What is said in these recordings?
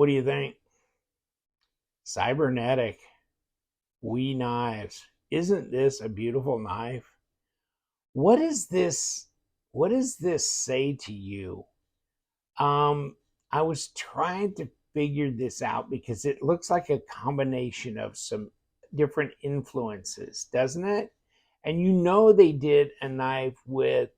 What do you think? Cybernetic Wee knives. Isn't this a beautiful knife? What is this? What does this say to you? Um, I was trying to figure this out because it looks like a combination of some different influences, doesn't it? And you know they did a knife with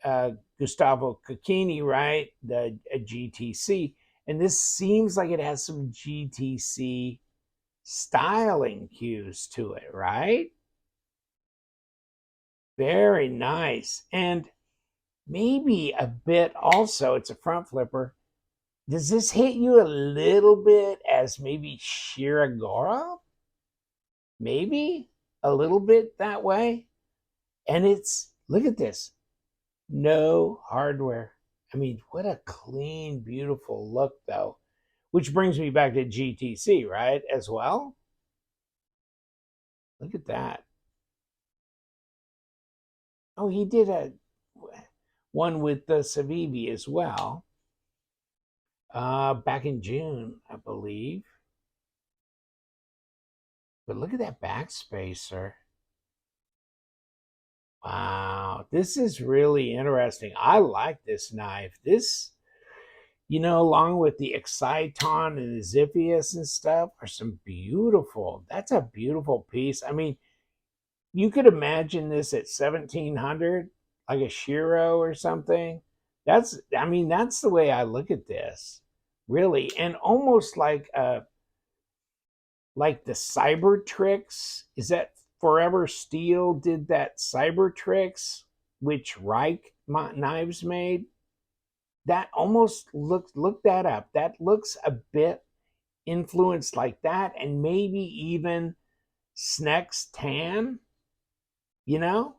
Gustavo Cacchini, right? The a GTC, and this seems like it has some GTC styling cues to it, right? Very nice, and maybe a bit also. It's a front flipper. Does this hit you a little bit as maybe Shiragora? Maybe a little bit that way. And it's, look at this, no hardware. I mean, what a clean, beautiful look, though. Which brings me back to GTC, right? As well. Look at that. Oh, he did a one with the Civivi as well. Back in June, I believe. But look at that backspacer. Wow, this is really interesting. I like this knife. This, along with the Exciton and the Ziphius and stuff, are some beautiful. That's a beautiful piece. I mean, you could imagine this at 1700, like a Shiro or something. That's the way I look at this, really, and almost like the Cybertrix. Is that Forever Steel did that Cybertrix, which Reich knives made? That almost looks, look that up. That looks a bit influenced like that, and maybe even Sneck's tan, you know,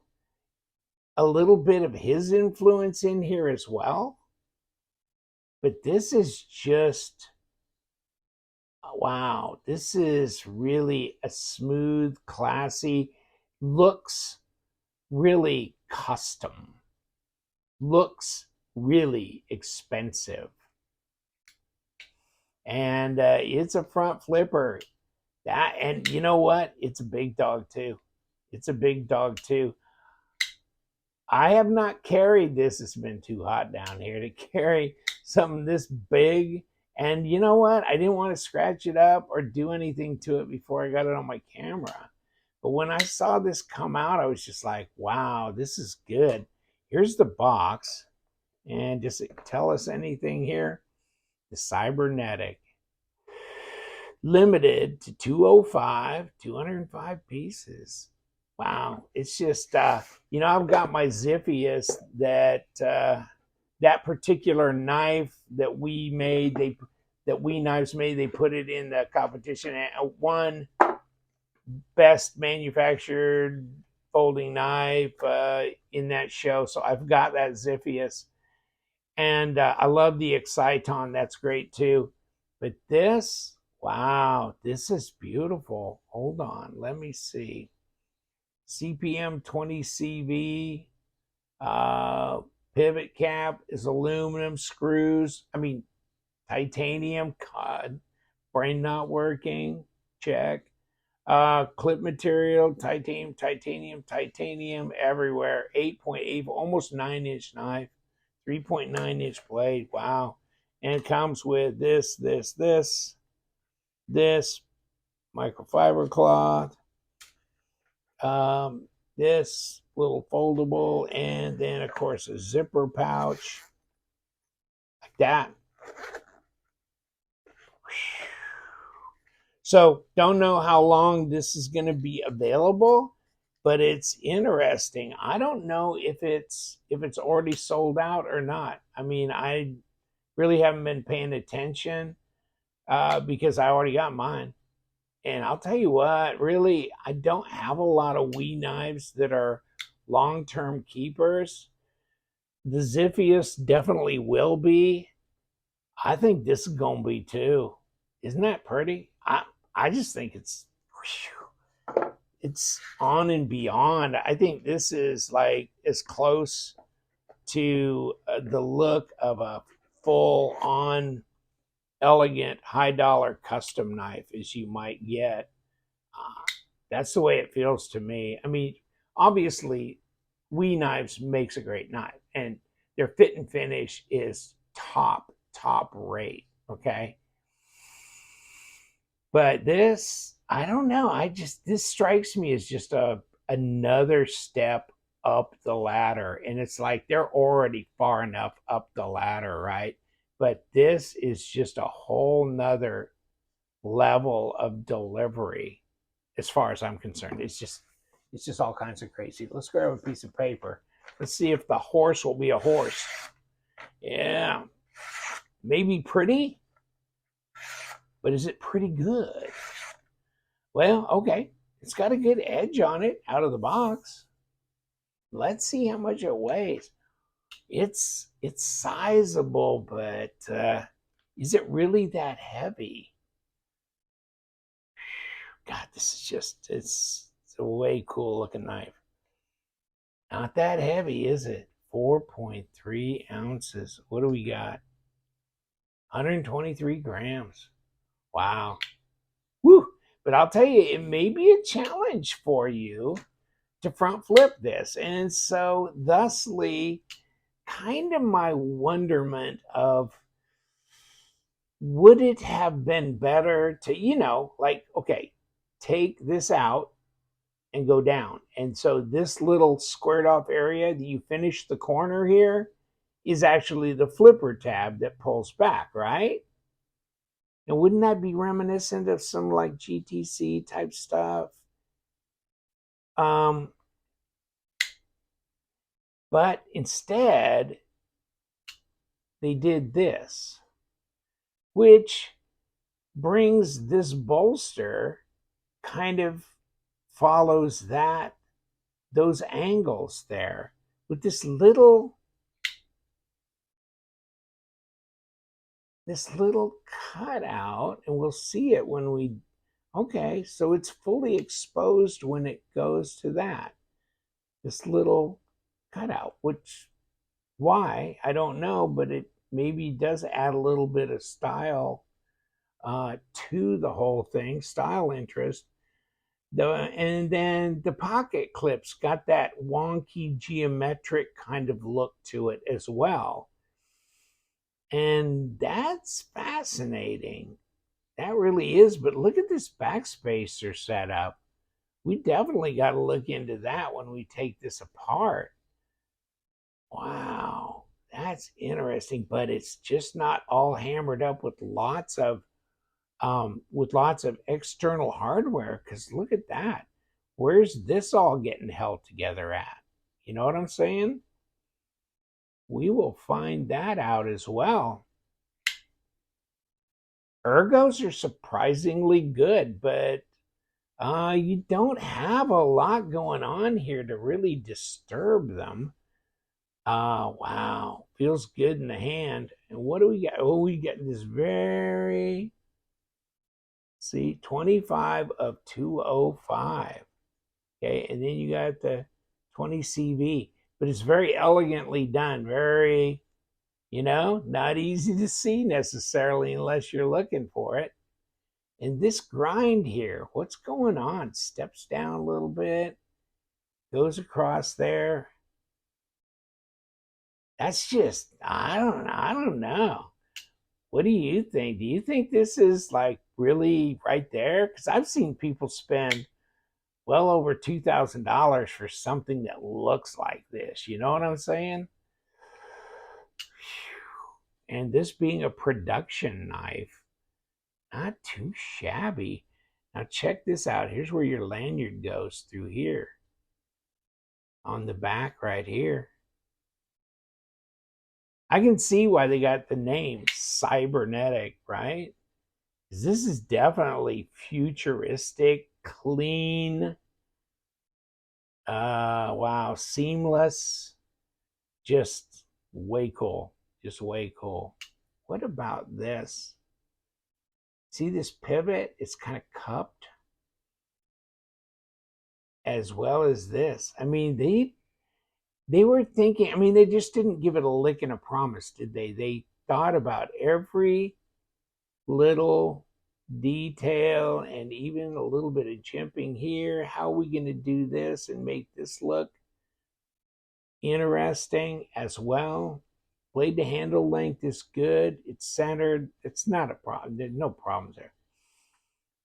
a little bit of his influence in here as well. But this is just, wow, this is really a smooth, classy, looks really custom, looks really expensive. And it's a front flipper. And you know what? It's a big dog too. It's a big dog too. I have not carried this. It's been too hot down here to carry something this big. And you know what? I didn't want to scratch it up or do anything to it before I got it on my camera. But when I saw this come out, I was just like, wow, this is good. Here's the box. And just tell us anything here. The Cybernetic Limited to 205, 205 pieces. Wow. It's just, I've got my Ziphius that particular knife that we made, that We Knives made, they put it in the competition and won best manufactured folding knife in that show. So I've got that Ziphius. And I love the Exciton. That's great too. But this, wow, this is beautiful. Hold on. Let me see. CPM 20 CV. Pivot cap is aluminum. Screws, titanium. God, brain not working. Check. Clip material, titanium everywhere. 8.8, almost 9-inch knife. 3.9-inch blade. Wow. And it comes with this microfiber cloth, this little foldable, and then, of course, a zipper pouch like that. So don't know how long this is going to be available, but it's interesting. I don't know if it's already sold out or not. I really haven't been paying attention because I already got mine. And I'll tell you what, really, I don't have a lot of Wee knives that are long-term keepers. The Ziphius definitely will be. I think this is going to be too. Isn't that pretty? I just think it's on and beyond. I think this is like as close to the look of a full-on elegant, high dollar custom knife as you might get. Uh, that's the way it feels to me. I mean, obviously, We Knives makes a great knife, and their fit and finish is top rate. Okay, but this, I don't know. This strikes me as just another step up the ladder. And it's like they're already far enough up the ladder, right? But this is just a whole nother level of delivery as far as I'm concerned. It's just all kinds of crazy. Let's grab a piece of paper. Let's see if the horse will be a horse. Yeah. Maybe pretty, but is it pretty good? Well, okay. It's got a good edge on it out of the box. Let's see how much it weighs. It's sizable, but is it really that heavy? God, this is just it's a way cool looking knife. Not that heavy, is it? 4.3 ounces. What do we got? 123 grams. Wow. Woo! But I'll tell you, it may be a challenge for you to front flip this. And so, thusly, kind of my wonderment of would it have been better to, like, okay, take this out and go down. And so, this little squared off area that you finish the corner here is actually the flipper tab that pulls back, right? And wouldn't that be reminiscent of some like GTC type stuff? Um, but instead, they did this, which brings this bolster kind of follows those angles there with this little cutout, and we'll see it when we okay, so it's fully exposed when it goes to that. This little cutout, which why I don't know, but it maybe does add a little bit of style to the whole thing, style interest. And then the pocket clips got that wonky geometric kind of look to it as well. And that's fascinating. That really is. But look at this backspacer setup. We definitely got to look into that when we take this apart. Wow, that's interesting. But it's just not all hammered up with lots of external hardware, because look at that. Where's this all getting held together at? You know what I'm saying? We will find that out as well. Ergos are surprisingly good, but you don't have a lot going on here to really disturb them. Wow, feels good in the hand. And what do we got? Oh, we got this very, see, 25 of 205. Okay, and then you got the 20 CV, but it's very elegantly done. Very, not easy to see necessarily unless you're looking for it. And this grind here, what's going on? Steps down a little bit, goes across there. That's just, I don't know. What do you think? Do you think this is like really right there? Because I've seen people spend well over $2,000 for something that looks like this. You know what I'm saying? And this being a production knife, not too shabby. Now check this out. Here's where your lanyard goes through here on the back right here. I can see why they got the name Cybernetic, right? This is definitely futuristic, clean. Wow, seamless. Just way cool. Just way cool. What about this? See this pivot? It's kind of cupped as well as this. I mean, they were thinking, I mean, they just didn't give it a lick and a promise, did they? They thought about every little detail and even a little bit of jimping here. How are we going to do this and make this look interesting as well? Blade to handle length is good. It's centered. It's not a problem. There's no problems there.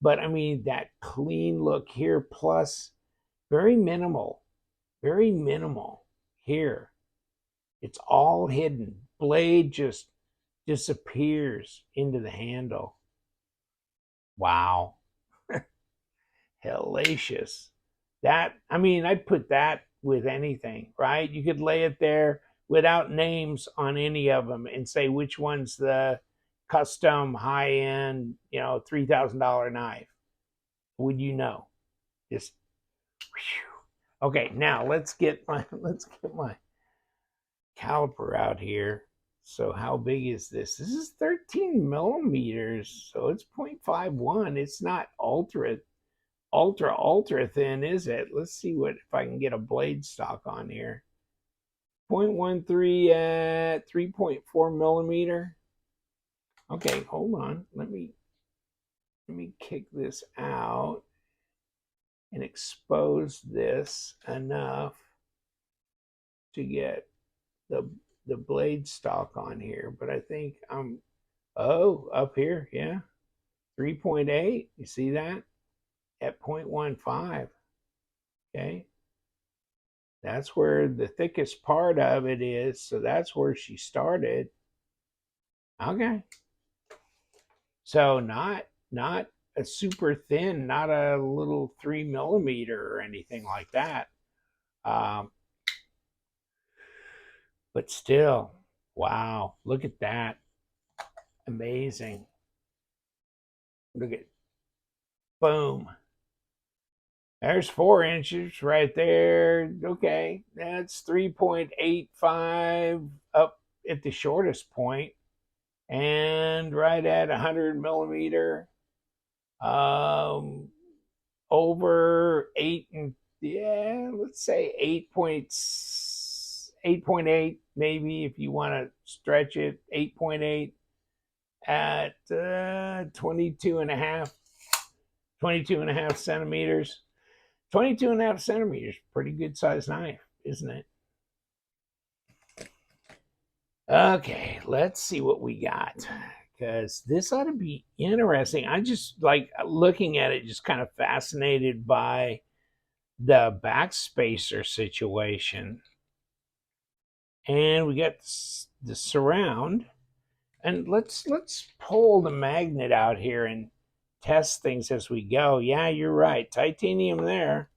But I mean, that clean look here, plus very minimal here. It's all hidden. Blade just disappears into the handle. Wow. Hellacious. That, I mean, I'd put that with anything, right? You could lay it there without names on any of them and say which one's the custom high-end, $3,000 knife. Would you know? Just whew. Okay, now let's get my caliper out here. So how big is this? This is 13 millimeters, so it's 0.51. It's not ultra thin, is it? Let's see what if I can get a blade stock on here. 0.13 at 3.4 millimeter. Okay, hold on. Let me kick this out and expose this enough to get the blade stock on here. But I think I'm up here, yeah. 3.8. You see that? At 0.15. Okay. That's where the thickest part of it is. So that's where she started. Okay. So not a super thin, not a little 3 millimeter or anything like that. But still, wow, look at that. Amazing. Look at, boom. There's 4 inches right there. Okay, that's 3.85 up at the shortest point, and right at 100 millimeter. Over 8 and let's say 8.8 maybe if you want to stretch it. 8.8 at 22 and a half centimeters. 22 and a half centimeters, pretty good sized knife, isn't it? Okay, let's see what we got, because this ought to be interesting. I just like looking at it, just kind of fascinated by the backspacer situation. And we got the surround. And let's pull the magnet out here and test things as we go. Yeah, you're right. Titanium there.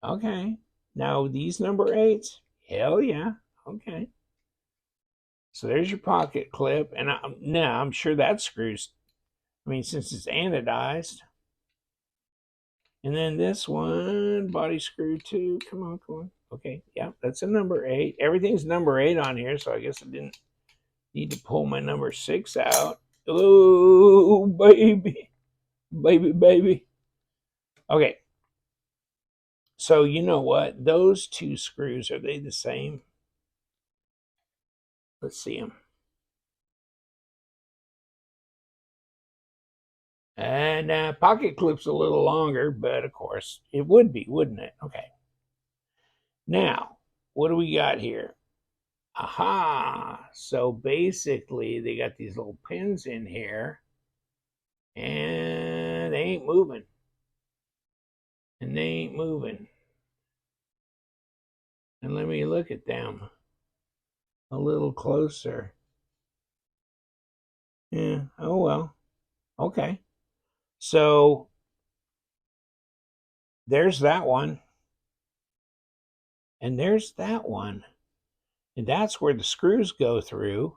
Okay. Now these number 8s. Hell yeah. Okay. So there's your pocket clip. And I'm sure that screws. I mean, since it's anodized. And then this one, body screw 2. Come on. Okay. Yeah, that's a number 8. Everything's number 8 on here. So I guess I didn't need to pull my number 6 out. Oh, baby. Baby. Okay. So you know what? Those 2 screws, are they the same? Let's see them. And pocket clip's a little longer, but of course it would be, wouldn't it? Okay. Now, what do we got here? Aha. So basically they got these little pins in here and they ain't moving. And let me look at them a little closer. Yeah, oh well. Okay. So there's that one. And there's that one. And that's where the screws go through.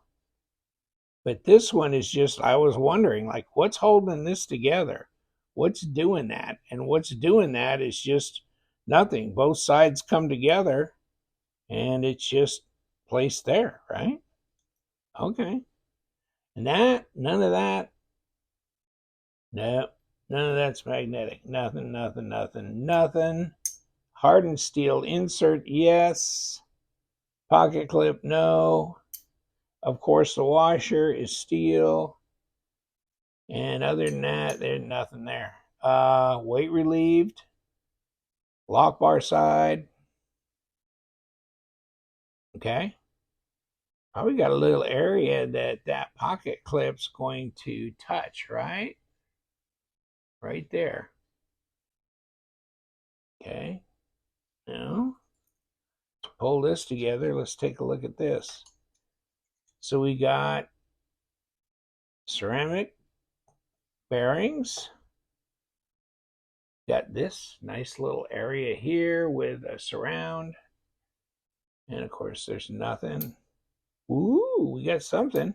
But this one is just, I was wondering, like, what's holding this together? What's doing that? And what's doing that is just nothing. Both sides come together and it's just placed there, right? Okay. And none of that. No, none of that's magnetic. Nothing. Hardened steel insert, yes. Pocket clip, no. Of course, the washer is steel. And other than that, there's nothing there. Weight relieved, lock bar side. Okay. Probably got a little area that pocket clip's going to touch, right? Right there. Okay. Now, to pull this together, let's take a look at this. So we got ceramic bearings. Got this nice little area here with a surround. And of course, there's nothing. Ooh, we got something.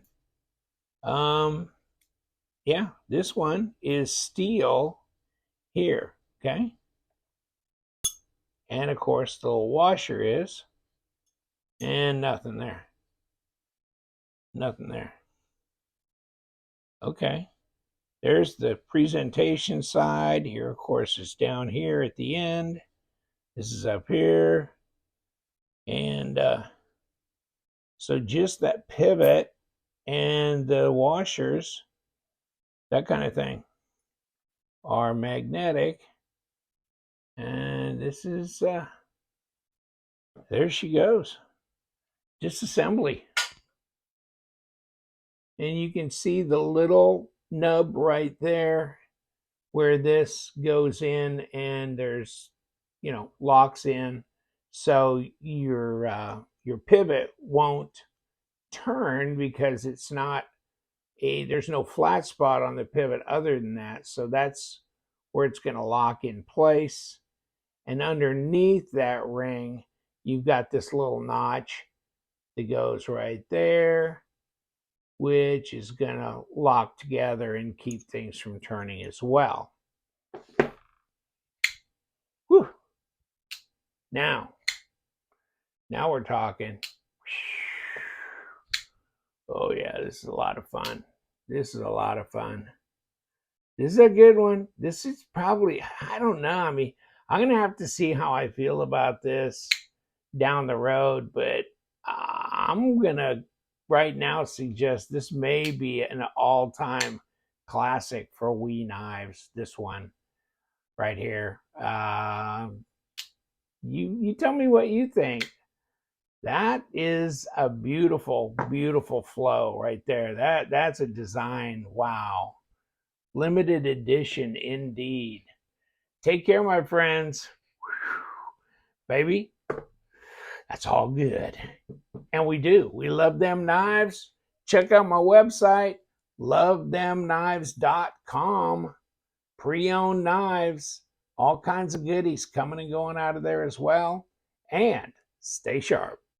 Yeah, this one is steel here, okay? And of course, the little washer is, and nothing there. Nothing there. Okay. There's the presentation side. Here, of course, is down here at the end. This is up here. And so just that pivot and the washers, that kind of thing, are magnetic. And this is, there she goes. Disassembly. And you can see the little nub right there where this goes in, and there's, locks in. So your pivot won't turn because it's not there's no flat spot on the pivot other than that. So that's where it's going to lock in place. And underneath that ring, you've got this little notch that goes right there, which is going to lock together and keep things from turning as well. Whew. Now we're talking. Oh yeah, this is a lot of fun. This is a lot of fun. This is a good one. This is probably, I don't know. I mean, I'm going to have to see how I feel about this down the road, but I'm going to right now suggest this may be an all-time classic for Wii knives. This one right here. You tell me what you think. That is a beautiful, beautiful flow right there. That's a design. Wow. Limited edition indeed. Take care, my friends. Baby, that's all good. And we do. We love them knives. Check out my website, lovethemknives.com. Pre-owned knives. All kinds of goodies coming and going out of there as well. And stay sharp.